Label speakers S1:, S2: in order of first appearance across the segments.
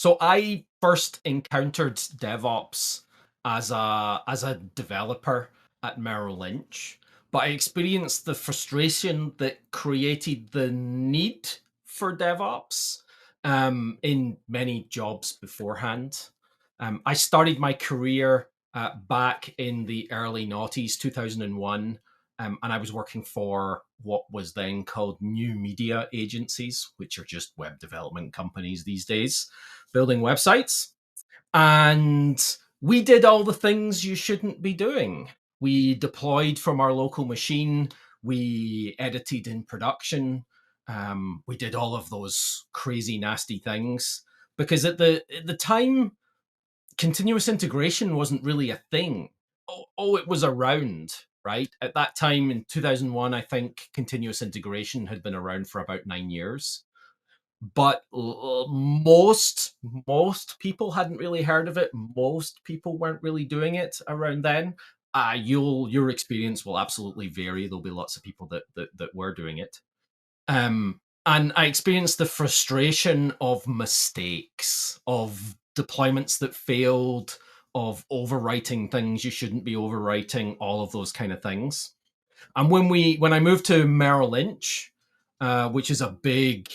S1: So I first encountered DevOps as a developer at Merrill Lynch, but I experienced the frustration that created the need for DevOps in many jobs beforehand. I started my career back in the early noughties, 2001, and I was working for what was then called new media agencies, which are just web development companies these days, building websites. And we did all the things you shouldn't be doing. We deployed from our local machine, we edited in production, we did all of those crazy, nasty things. Because at the time, continuous integration wasn't really a thing. Oh, it was around, right? At that time in 2001, I think continuous integration had been around for about 9 years, but most people hadn't really heard of it. Most people weren't really doing it around then. Your experience will absolutely vary. There'll be lots of people that were doing it. And I experienced the frustration of mistakes, of deployments that failed, of overwriting things you shouldn't be overwriting, all of those kind of things. And when I moved to Merrill Lynch, which is a big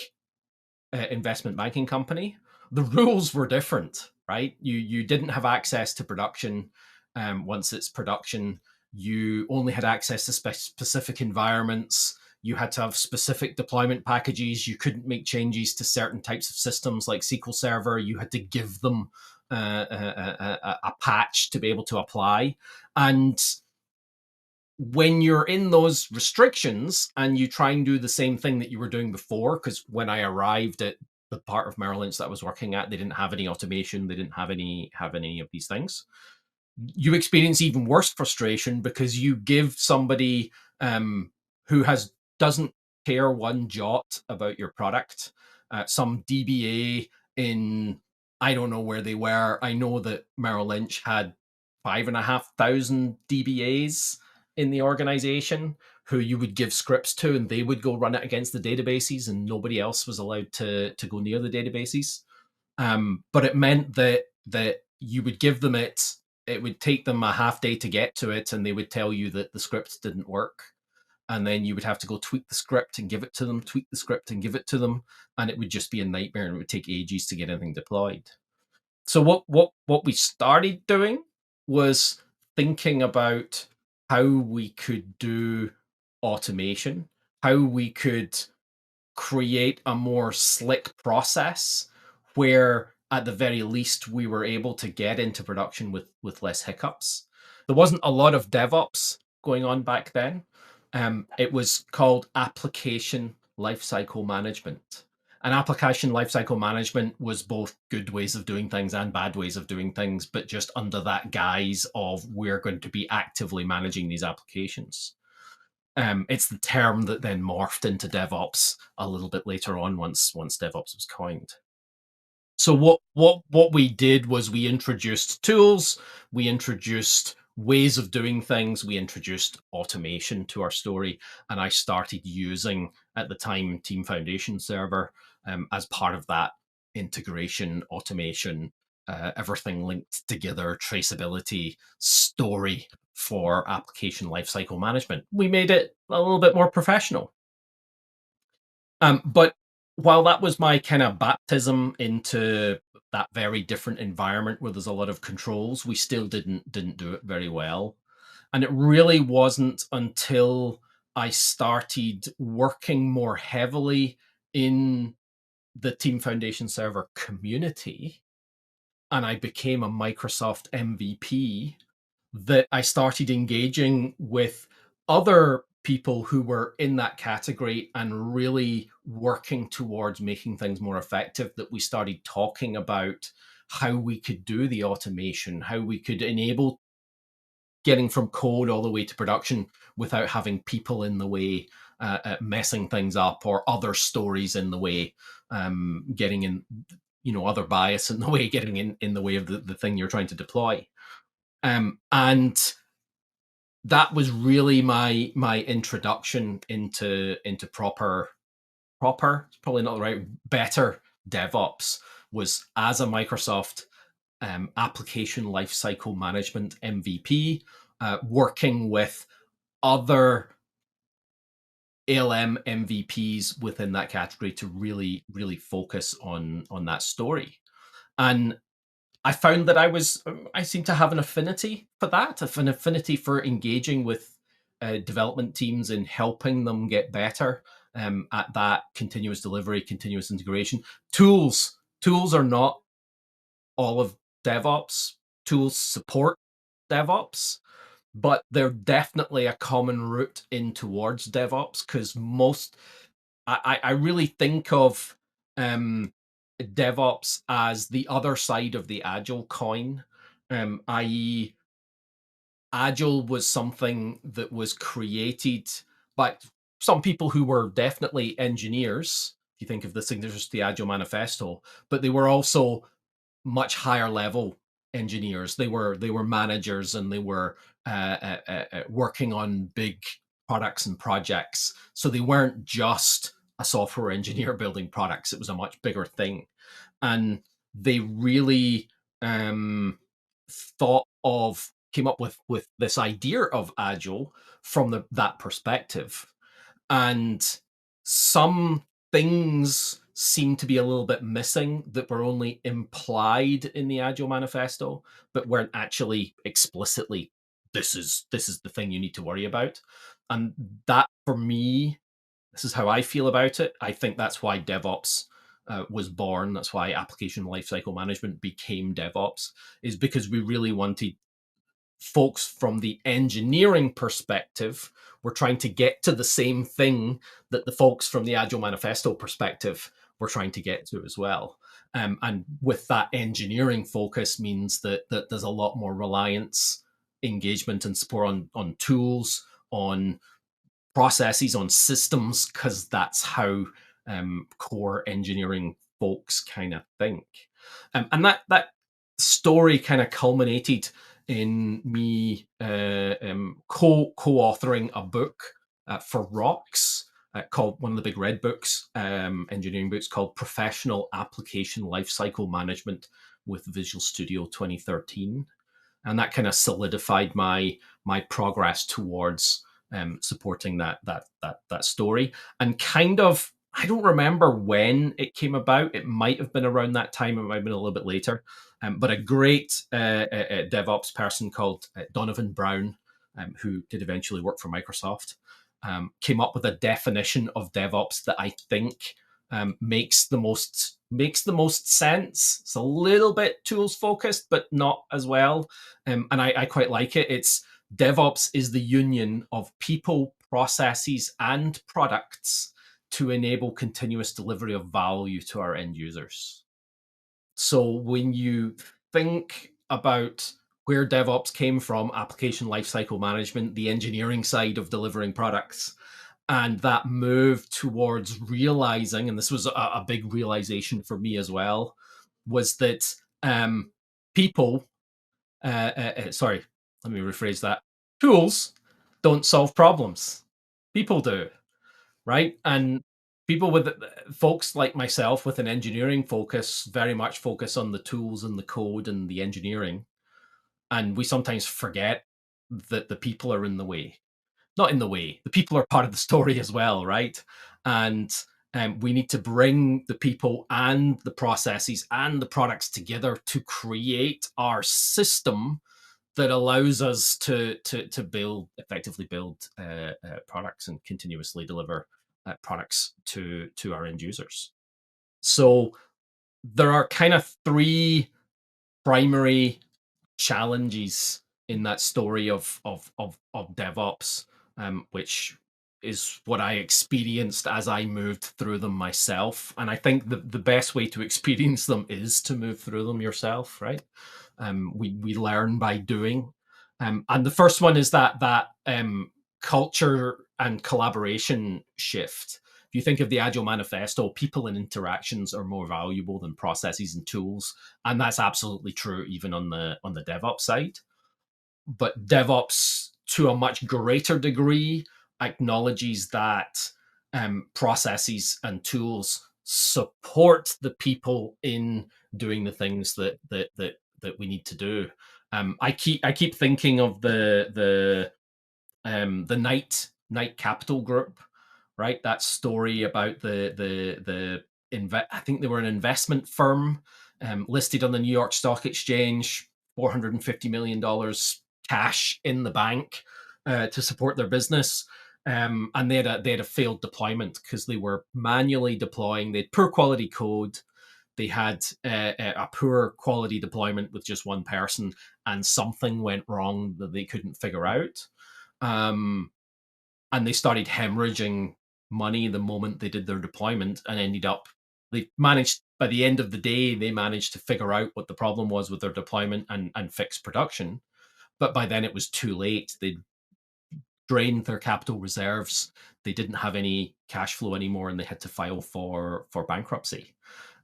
S1: investment banking company, the rules were different, right? You didn't have access to production. Once it's production, you only had access to specific environments. You had to have specific deployment packages. You couldn't make changes to certain types of systems like SQL Server. You had to give them a patch to be able to apply. And when you're in those restrictions and you try and do the same thing that you were doing before, because when I arrived at the part of Merrill Lynch that I was working at, they didn't have any automation, they didn't have any of these things. You experience even worse frustration because you give somebody who has doesn't care one jot about your product, some DBA in, I don't know where they were. I know that Merrill Lynch had 5,500 DBAs in the organization who you would give scripts to, and they would go run it against the databases, and nobody else was allowed to go near the databases. But it meant that you would give them it would take them a half day to get to it, and they would tell you that the script didn't work. And then you would have to go tweak the script and give it to them, tweak the script and give it to them. And it would just be a nightmare, and it would take ages to get anything deployed. So what we started doing was thinking about how we could do automation, how we could create a more slick process where at the very least we were able to get into production with less hiccups. There wasn't a lot of DevOps going on back then. It was called application lifecycle management. And application lifecycle management was both good ways of doing things and bad ways of doing things, but just under that guise of we're going to be actively managing these applications. It's the term that then morphed into DevOps a little bit later on once DevOps was coined. So what we did was we introduced tools, we introduced ways of doing things, we introduced automation to our story, and I started using at the time Team Foundation Server as part of that integration, automation, everything linked together, traceability story for application lifecycle management. We made it a little bit more professional. But while that was my kind of baptism into that very different environment where there's a lot of controls, we still didn't do it very well. And it really wasn't until I started working more heavily in the Team Foundation Server community and I became a Microsoft MVP that I started engaging with other people who were in that category and really working towards making things more effective, that we started talking about how we could do the automation, how we could enable getting from code all the way to production without having people in the way, messing things up, or other stories in the way, getting in, other bias in the way, getting in the way of the thing you're trying to deploy. And that was really my introduction into proper, it's probably not the right, better DevOps, was as a Microsoft application lifecycle management MVP, working with other ALM MVPs within that category to really focus on that story. And I found that I seem to have an affinity for that, an affinity for engaging with development teams and helping them get better at that continuous delivery, continuous integration. Tools are not all of DevOps. Tools support DevOps, but they're definitely a common route in towards DevOps because I really think of DevOps as the other side of the Agile coin, i.e., Agile was something that was created by some people who were definitely engineers. If you think of the signatures to the Agile Manifesto, but they were also much higher level engineers. They were managers and they were working on big products and projects. So they weren't just a software engineer building products. It was a much bigger thing, and they really um, thought of came up with this idea of agile from that perspective. And some things seem to be a little bit missing that were only implied in the Agile Manifesto, but weren't actually explicitly, this is the thing you need to worry about. And that for me, this is how I feel about it. I think that's why DevOps was born. That's why application lifecycle management became DevOps, is because we really wanted folks from the engineering perspective were trying to get to the same thing that the folks from the Agile Manifesto perspective were trying to get to as well. And with that engineering focus means that there's a lot more reliance, engagement, and support on tools, on processes, on systems, because that's how core engineering folks kind of think. And that story kind of culminated in me co-authoring a book for Rocks, called one of the big red books, engineering books, called Professional Application Lifecycle Management with Visual Studio 2013. And that kind of solidified my progress towards supporting that story. And kind of, I don't remember when it came about. It might have been around that time. It might have been a little bit later. But a great DevOps person called Donovan Brown, who did eventually work for Microsoft, came up with a definition of DevOps that I think makes the most sense. It's a little bit tools focused, but not as well. And I quite like it. It's DevOps is the union of people, processes, and products to enable continuous delivery of value to our end users. So when you think about where DevOps came from, application lifecycle management, the engineering side of delivering products, and that move towards realizing, and this was a big realization for me as well, was that people, sorry, let me rephrase that. Tools don't solve problems. People do, right? And people with folks like myself with an engineering focus very much focus on the tools and the code and the engineering. And we sometimes forget that the people are in the way. Not in the way. The people are part of the story as well, right? And we need to bring the people and the processes and the products together to create our system that allows us to effectively build products and continuously deliver products to our end users. So there are kind of three primary challenges in that story of DevOps, which is what I experienced as I moved through them myself. And I think the best way to experience them is to move through them yourself, right? We learn by doing. And the first one is that culture and collaboration shift. If you think of the Agile Manifesto, people and interactions are more valuable than processes and tools, and that's absolutely true even on the DevOps side. But DevOps, to a much greater degree, acknowledges that processes and tools support the people in doing the things that we need to do. I keep thinking of the Knight Capital Group, right? That story about I think they were an investment firm, listed on the New York Stock Exchange, $450 million cash in the bank, to support their business. And they had a failed deployment because they were manually deploying. They had poor quality code. They had a poor quality deployment with just one person, and something went wrong that they couldn't figure out. Um, and they started hemorrhaging money the moment they did their deployment, and ended up, they managed, by the end of the day, they managed to figure out what the problem was with their deployment and fix production. But by then it was too late. They'd drained their capital reserves. They didn't have any cash flow anymore, and they had to file for bankruptcy.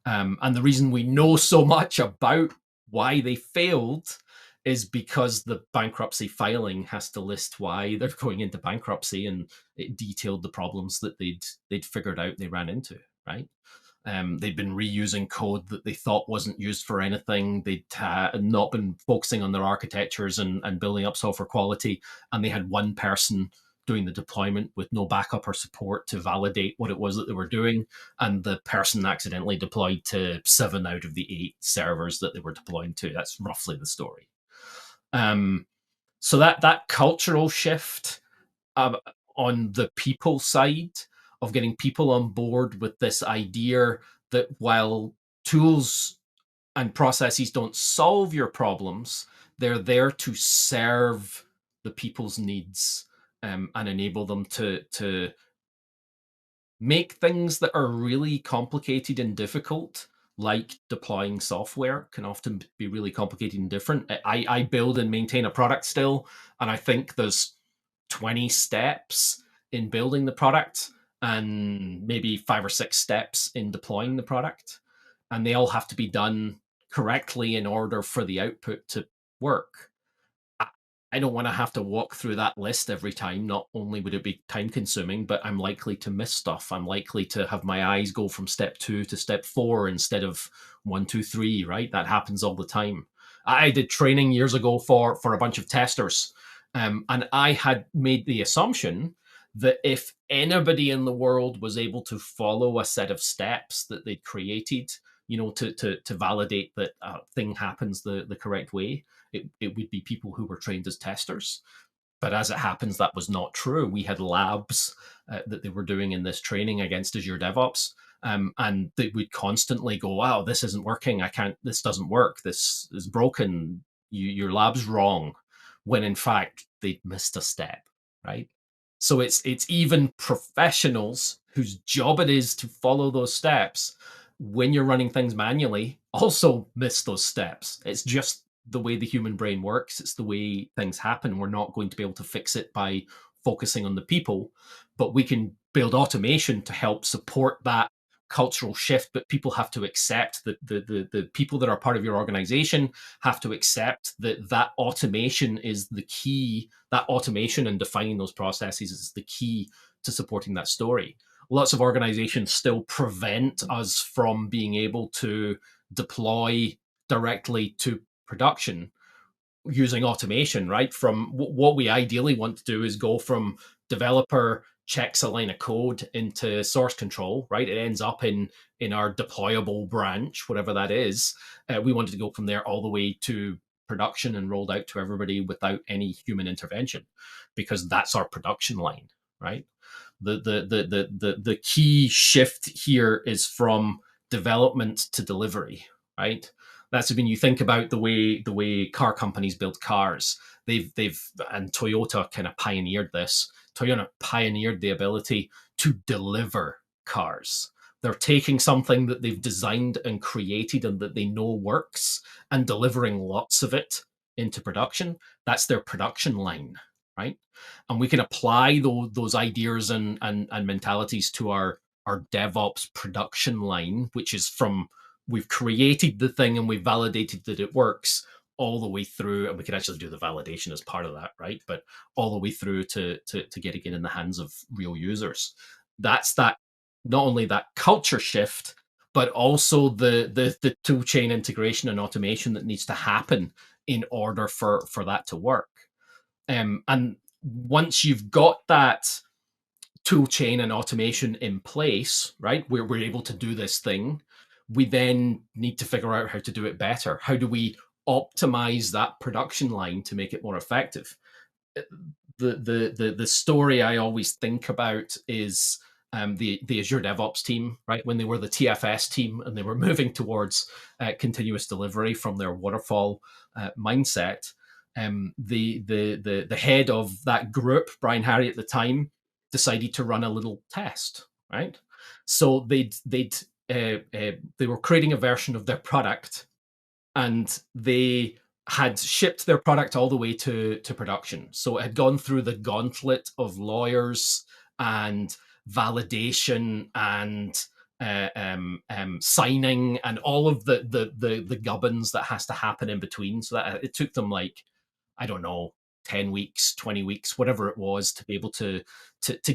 S1: And the reason we know so much about why they failed is because the bankruptcy filing has to list why they're going into bankruptcy, and it detailed the problems that they'd figured out they ran into. Right? They'd been reusing code that they thought wasn't used for anything. They'd not been focusing on their architectures and building up software quality, and they had one person doing the deployment with no backup or support to validate what it was that they were doing, and the person accidentally deployed to 7 out of the 8 servers that they were deploying to. That's roughly the story. So that cultural shift, um, on the people side, of getting people on board with this idea that while tools and processes don't solve your problems, they're there to serve the people's needs, and enable them to make things that are really complicated and difficult, like deploying software, can often be really complicated and different. I build and maintain a product still, and I think there's 20 steps in building the product, and maybe 5 or 6 steps in deploying the product. And they all have to be done correctly in order for the output to work. I I don't want to have to walk through that list every time. Not only would it be time consuming, but I'm likely to miss stuff. I'm likely to have my eyes go from step 2 to step 4 instead of 1, 2, 3, right? That happens all the time. I did training years ago for a bunch of testers, and I had made the assumption that if anybody in the world was able to follow a set of steps that they'd created, to validate that a thing happens the correct way, it would be people who were trained as testers. But as it happens, that was not true. We had labs that they were doing in this training against Azure DevOps. And they would constantly go, wow, this isn't working. I can't, this doesn't work. This is broken. Your lab's wrong. When in fact, they'd missed a step, right? So it's even professionals whose job it is to follow those steps, when you're running things manually, also miss those steps. It's just the way the human brain works. It's the way things happen. We're not going to be able to fix it by focusing on the people, but we can build automation to help support that cultural shift. But people have to accept that the people that are part of your organization have to accept that automation is the key. That automation and defining those processes is the key to supporting that story. Lots of organizations still prevent us from being able to deploy directly to production using automation, right? From what we ideally want to do is go from developer checks a line of code into source control, right? It ends up in our deployable branch, whatever that is. We wanted to go from there all the way to production and rolled out to everybody without any human intervention, because that's our production line, right? The key shift here is from development to delivery, right? That's when you think about the way car companies build cars. They've and Toyota kind of pioneered this. Toyota pioneered the ability to deliver cars. They're taking something that they've designed and created and that they know works, and delivering lots of it into production. That's their production line, right? And we can apply those ideas and mentalities to our DevOps production line, which is from, we've created the thing and we've validated that it works, all the way through, and we can actually do the validation as part of that, right? But all the way through to getting it in the hands of real users. That's that, not only that culture shift, but also the tool chain integration and automation that needs to happen in order for that to work. And once you've got that tool chain and automation in place, right, where we're able to do this thing, we then need to figure out how to do it better. How do we optimize that production line to make it more effective? The story I always think about is the Azure DevOps team, right? When they were the TFS team and they were moving towards continuous delivery from their waterfall mindset. The head of that group, Brian Harry at the time, decided to run a little test, right? So they were creating a version of their product, and they had shipped their product all the way to production. So it had gone through the gauntlet of lawyers and validation and signing and all of the gubbins that has to happen in between. So that it took them like, I don't know, 10 weeks, 20 weeks, whatever it was, to be able to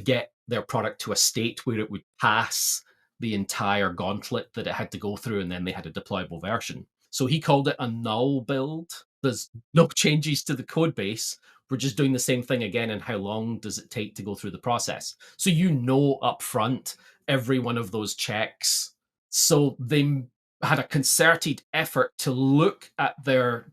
S1: get their product to a state where it would pass the entire gauntlet that it had to go through, and then they had a deployable version. So he called it a null build. There's no changes to the code base. We're just doing the same thing again. And how long does it take to go through the process? So you know upfront every one of those checks. So they had a concerted effort to look at their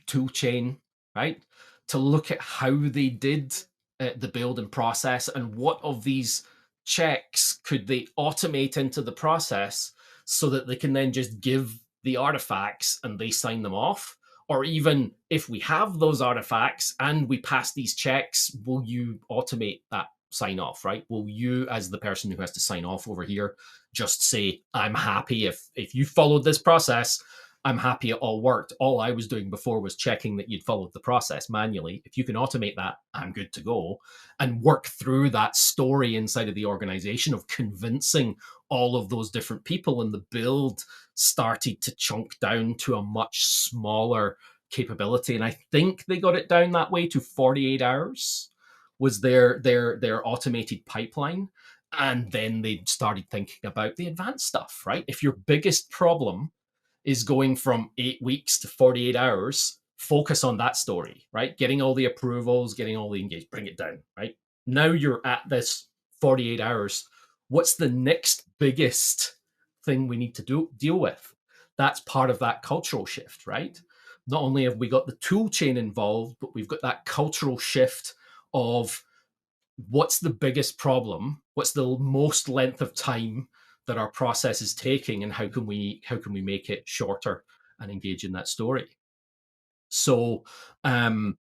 S1: tool chain, right? To look at how they did the build and process, and what of these checks could they automate into the process so that they can then just give the artifacts and they sign them off. Or even if we have those artifacts and we pass these checks, will you automate that sign off, right? Will you, as the person who has to sign off over here, just say, I'm happy if you followed this process, I'm happy it all worked. All I was doing before was checking that you'd followed the process manually. If you can automate that, I'm good to go. And work through that story inside of the organization of convincing all of those different people, and the build started to chunk down to a much smaller capability. And I think they got it down that way to 48 hours was their automated pipeline. And then they started thinking about the advanced stuff, right? If your biggest problem is going from 8 weeks to 48 hours, focus on that story, right? Getting all the approvals, getting all the engagement, bring it down, right? Now you're at this 48 hours. What's the next biggest thing we need to deal with? That's part of that cultural shift, right? Not only have we got the tool chain involved, but we've got that cultural shift of what's the biggest problem, what's the most length of time that our process is taking, and how can we make it shorter and engage in that story. So um,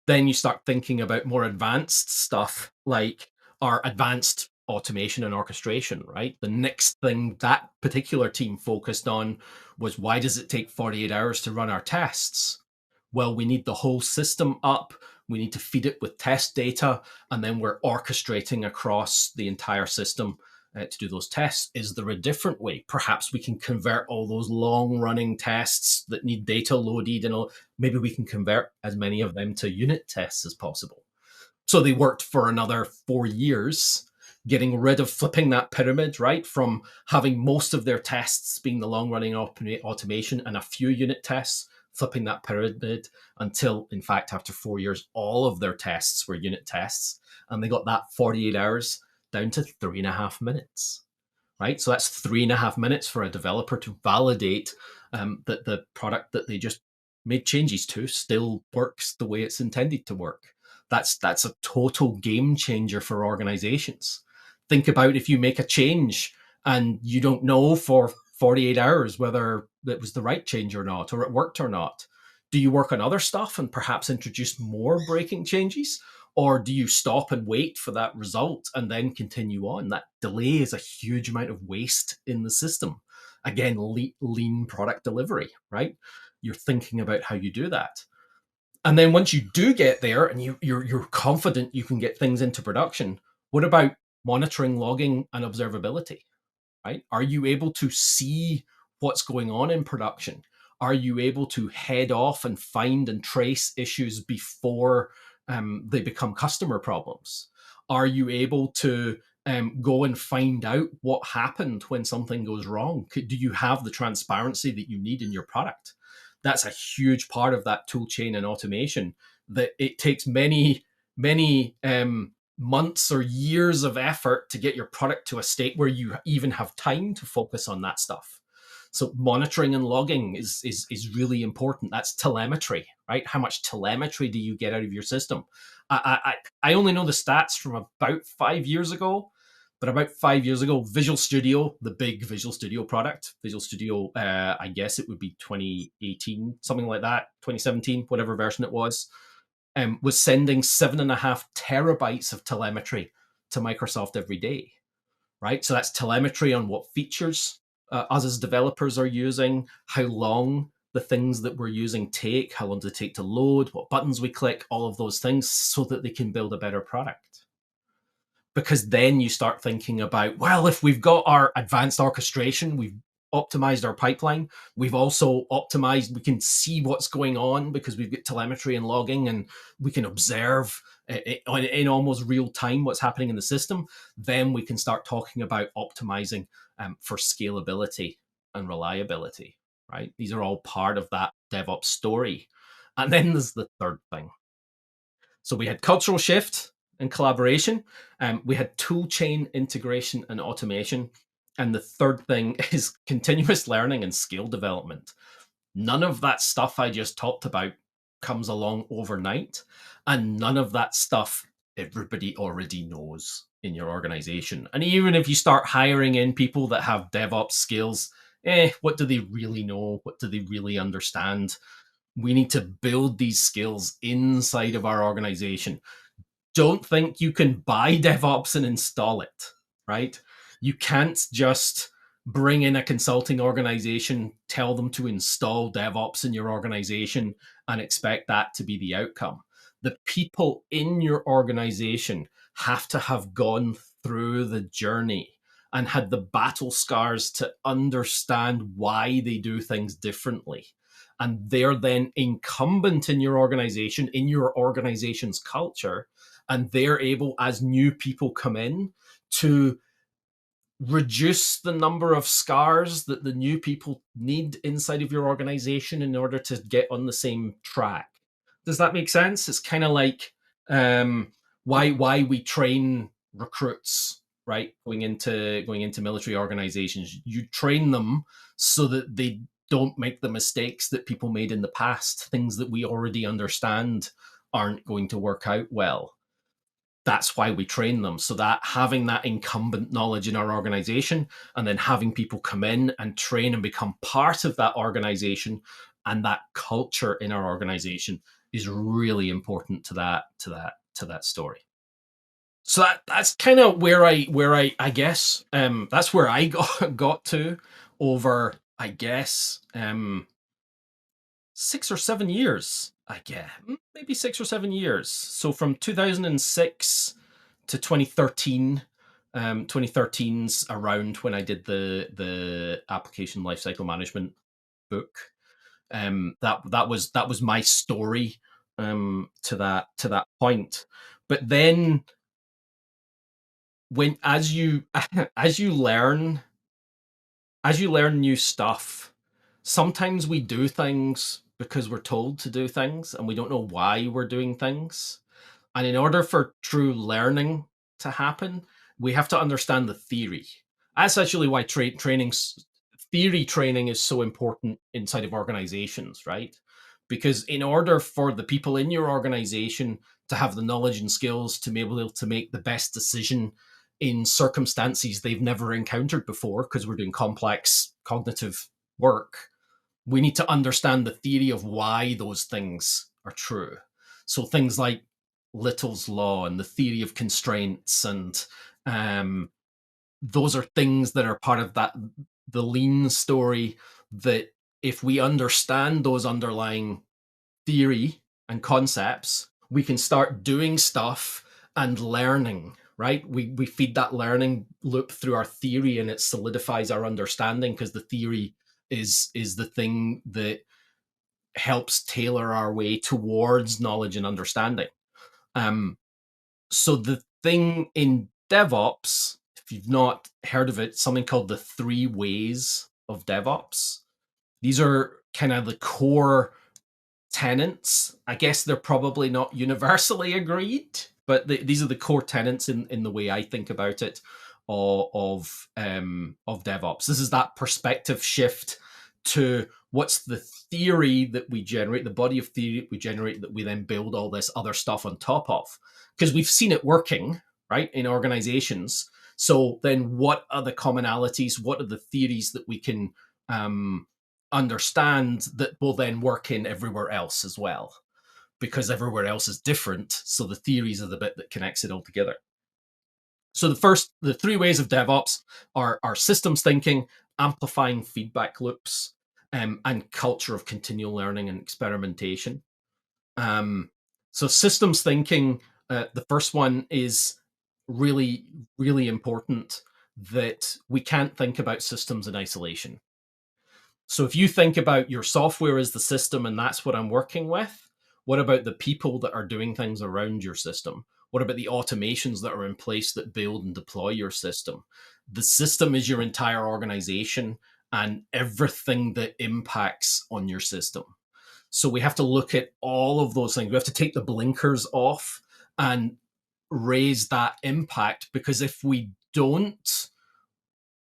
S1: then you start thinking about more advanced stuff like our advanced automation and orchestration, right? The next thing that particular team focused on was, why does it take 48 hours to run our tests? Well, we need the whole system up. We need to feed it with test data, and then we're orchestrating across the entire system to do those tests. Is there a different way? Perhaps we can convert all those long running tests that need data loaded, and maybe we can convert as many of them to unit tests as possible. So they worked for another 4 years, getting rid of flipping that pyramid, right? From having most of their tests being the long running automation and a few unit tests, flipping that pyramid until, in fact, after 4 years, all of their tests were unit tests. And they got that 48 hours down to 3.5 minutes, right? So that's 3.5 minutes for a developer to validate that the product that they just made changes to still works the way it's intended to work. That's a total game changer for organizations. Think about if you make a change and you don't know for 48 hours whether it was the right change or not, or it worked or not. Do you work on other stuff and perhaps introduce more breaking changes? Or do you stop and wait for that result and then continue on? That delay is a huge amount of waste in the system. Again, lean product delivery, right? You're thinking about how you do that. And then once you do get there and you're confident you can get things into production, what about monitoring, logging, and observability? Right? Are you able to see what's going on in production? Are you able to head off and find and trace issues before they become customer problems? Are you able to go and find out what happened when something goes wrong. Do you have the transparency that you need in your product? That's a huge part of that tool chain and automation, that it takes many months or years of effort to get your product to a state where you even have time to focus on that stuff. So monitoring and logging is really important. That's telemetry, right? How much telemetry do you get out of your system? I only know the stats from about 5 years ago, but about 5 years ago, Visual Studio, the big Visual Studio product, Visual Studio, I guess it would be 2018, something like that, 2017, whatever version it was sending 7.5 terabytes of telemetry to Microsoft every day, right? So that's telemetry on what features us as developers are using, how long the things that we're using take, how long does it take to load, what buttons we click, all of those things, so that they can build a better product. Because then you start thinking about, well, if we've got our advanced orchestration, we've optimized our pipeline, we've also optimized, we can see what's going on because we've got telemetry and logging, and we can observe in almost real time what's happening in the system. Then we can start talking about optimizing for scalability and reliability, right? These are all part of that DevOps story. And then there's the third thing. So we had cultural shift and collaboration. We had tool chain integration and automation. And the third thing is continuous learning and skill development. None of that stuff I just talked about comes along overnight. And none of that stuff everybody already knows in your organization. And even if you start hiring in people that have DevOps skills, what do they really know? What do they really understand? We need to build these skills inside of our organization. Don't think you can buy DevOps and install it, right? You can't just bring in a consulting organization, tell them to install DevOps in your organization, and expect that to be the outcome. The people in your organization have to have gone through the journey and had the battle scars to understand why they do things differently. And they're then incumbent in your organization, in your organization's culture, and they're able, as new people come in, to reduce the number of scars that the new people need inside of your organization in order to get on the same track. Does that make sense? It's kind of like why we train recruits, right? Going into military organizations, you train them so that they don't make the mistakes that people made in the past. Things that we already understand aren't going to work out well. That's why we train them, so that having that incumbent knowledge in our organization, and then having people come in and train and become part of that organization and that culture in our organization is really important to that story. So that's kind of where I guess that's where I got to over, I guess, 6 or 7 years, I guess, maybe 6 or 7 years. So from 2006 to 2013. 2013's around when I did the application lifecycle management book. That was my story to that point. But then when as you as you learn new stuff, sometimes we do things because we're told to do things and we don't know why we're doing things. And in order for true learning to happen, we have to understand the theory. That's actually why theory training is so important inside of organizations, right? Because in order for the people in your organization to have the knowledge and skills to be able to make the best decision in circumstances they've never encountered before, because we're doing complex cognitive work, we need to understand the theory of why those things are true. So things like Little's law and the theory of constraints, and those are things that are part of the lean story, that if we understand those underlying theory and concepts, we can start doing stuff and learning, right? We feed that learning loop through our theory, and it solidifies our understanding, because the theory is the thing that helps tailor our way towards knowledge and understanding. So the thing in DevOps, if you've not heard of it, something called the 3 ways of DevOps. These are kind of the core tenets. I guess they're probably not universally agreed, but these are the core tenets in the way I think about it of DevOps. This is that perspective shift to what's the theory that we generate, the body of theory that we generate that we then build all this other stuff on top of. Because we've seen it working, right, in organizations. So then what are the commonalities? What are the theories that we can understand that will then work in everywhere else as well? Because everywhere else is different. So the theories are the bit that connects it all together. So the 3 ways of DevOps are systems thinking, amplifying feedback loops, and culture of continual learning and experimentation. So systems thinking, the first one is really, really important, that we can't think about systems in isolation. So if you think about your software as the system and that's what I'm working with, what about the people that are doing things around your system? What about the automations that are in place that build and deploy your system? The system is your entire organization and everything that impacts on your system. So we have to look at all of those things. We have to take the blinkers off and raise that impact, because if we don't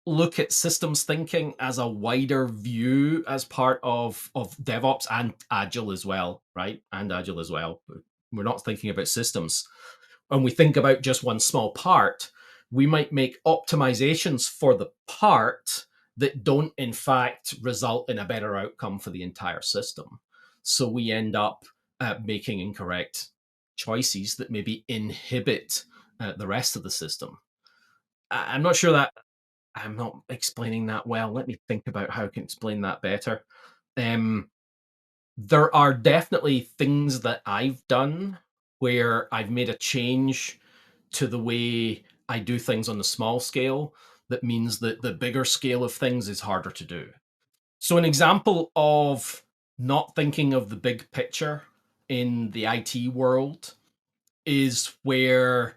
S1: look at systems thinking as a wider view as part of DevOps and Agile as well, right? And Agile as well. We're not thinking about systems. When we think about just one small part, we might make optimizations for the part that don't, in fact, result in a better outcome for the entire system. So we end up making incorrect choices that maybe inhibit the rest of the system. I'm not sure that I'm not explaining that well. Let me think about how I can explain that better. Um, there are definitely things that I've done where I've made a change to the way I do things on the small scale. That means that the bigger scale of things is harder to do. So, an example of not thinking of the big picture in the IT world is where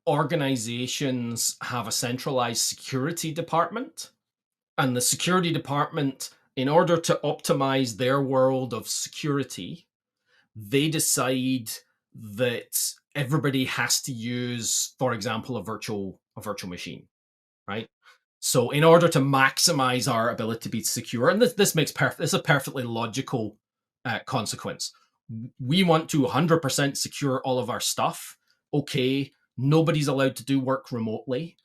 S1: organizations have a centralized security department, and the security department, in order to optimize their world of security, they decide that everybody has to use, for example, a virtual machine, right? So in order to maximize our ability to be secure, and this is a perfectly logical consequence. We want to 100% secure all of our stuff. Okay, nobody's allowed to do work remotely.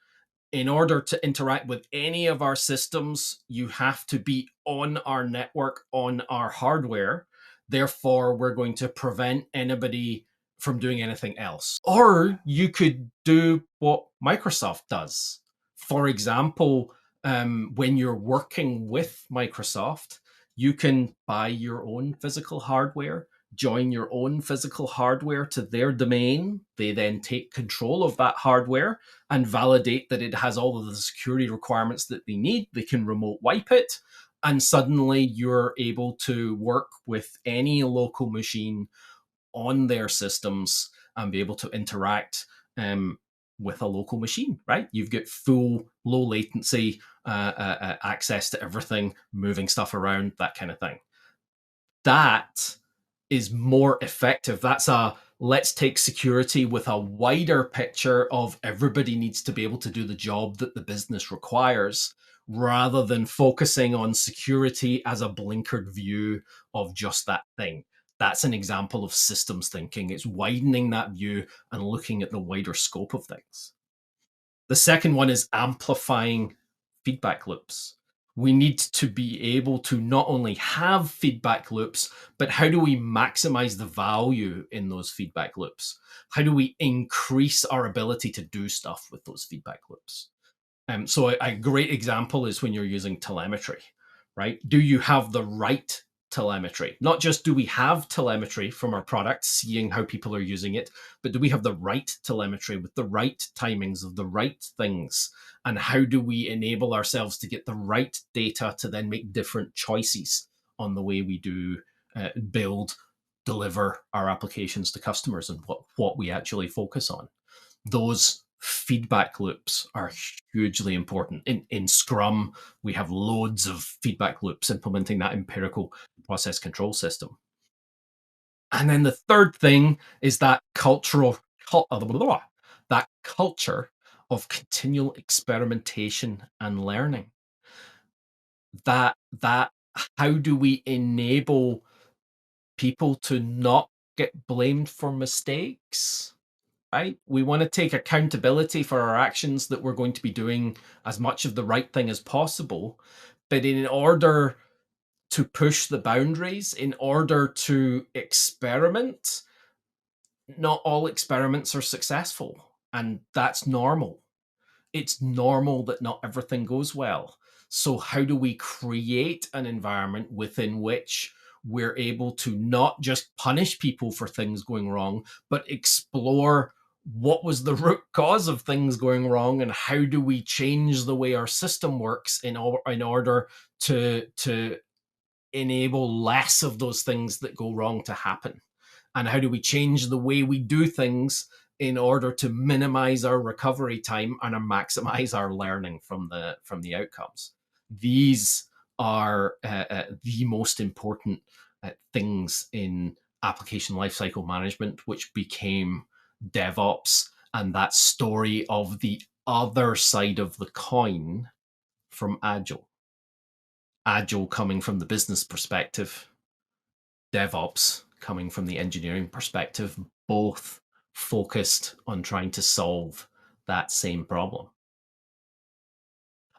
S1: In order to interact with any of our systems, you have to be on our network, on our hardware. Therefore, we're going to prevent anybody from doing anything else. Or you could do what Microsoft does. For example, when you're working with Microsoft, you can buy your own physical hardware, join your own physical hardware to their domain. They then take control of that hardware and validate that it has all of the security requirements that they need. They can remote wipe it, and suddenly you're able to work with any local machine on their systems and be able to interact with a local machine, right? You've got full low latency access to everything, moving stuff around, that kind of thing. That is more effective. That's a let's take security with a wider picture of everybody needs to be able to do the job that the business requires, rather than focusing on security as a blinkered view of just that thing. That's an example of systems thinking. It's widening that view and looking at the wider scope of things. The second one is amplifying feedback loops. We need to be able to not only have feedback loops, but how do we maximize the value in those feedback loops? How do we increase our ability to do stuff with those feedback loops? So a great example is when you're using telemetry, right? Do you have the right telemetry? Not just do we have telemetry from our product, seeing how people are using it, but do we have the right telemetry with the right timings of the right things? And how do we enable ourselves to get the right data to then make different choices on the way we do build, deliver our applications to customers, and what we actually focus on? Those feedback loops are hugely important. In Scrum, we have loads of feedback loops implementing that empirical process control system. And then the third thing is that that culture of continual experimentation and learning. That how do we enable people to not get blamed for mistakes? Right? We want to take accountability for our actions, that we're going to be doing as much of the right thing as possible. But in order to push the boundaries, in order to experiment, not all experiments are successful. And that's normal. It's normal that not everything goes well. So, how do we create an environment within which we're able to not just punish people for things going wrong, but explore what was the root cause of things going wrong, and how do we change the way our system works in order to enable less of those things that go wrong to happen? And how do we change the way we do things in order to minimize our recovery time and maximize our learning from the outcomes? These are the most important things in application lifecycle management, which became DevOps, and that story of the other side of the coin from Agile. Agile coming from the business perspective, DevOps coming from the engineering perspective, both focused on trying to solve that same problem.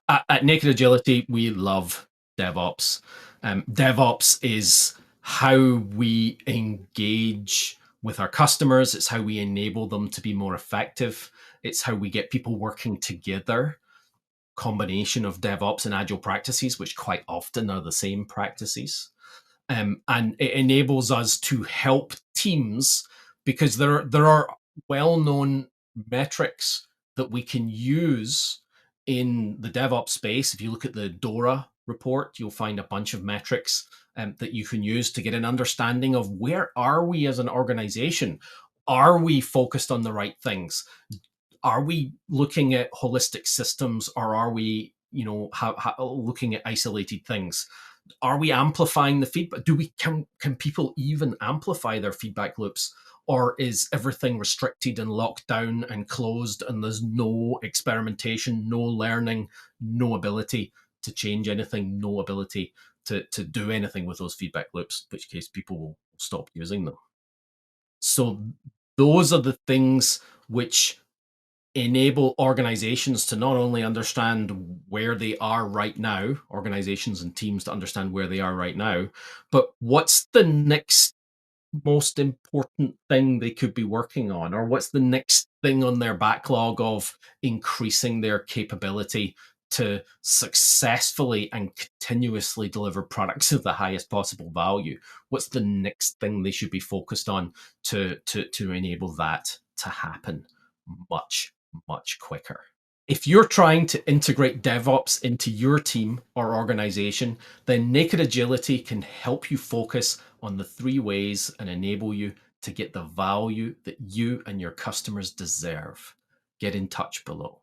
S1: At Naked Agility, we love DevOps. DevOps is how we engage with our customers. It's how we enable them to be more effective. It's how we get people working together. Combination of DevOps and Agile practices, which quite often are the same practices. And it enables us to help teams, because there are well-known metrics that we can use in the DevOps space. If you look at the DORA report, you'll find a bunch of metrics that you can use to get an understanding of where are we as an organization. Are we focused on the right things? Are we looking at holistic systems, or are we, looking at isolated things? Are we amplifying the feedback? Can people even amplify their feedback loops, or is everything restricted and locked down and closed, and there's no experimentation, no learning, no ability to change anything, no ability to do anything with those feedback loops, in which case people will stop using them. So those are the things which enable organizations to not only understand where they are right now, organizations and teams to understand where they are right now, but what's the next most important thing they could be working on, or what's the next thing on their backlog of increasing their capability to successfully and continuously deliver products of the highest possible value. What's the next thing they should be focused on to enable that to happen much, much quicker? If you're trying to integrate DevOps into your team or organization, then Naked Agility can help you focus on the 3 ways and enable you to get the value that you and your customers deserve. Get in touch below.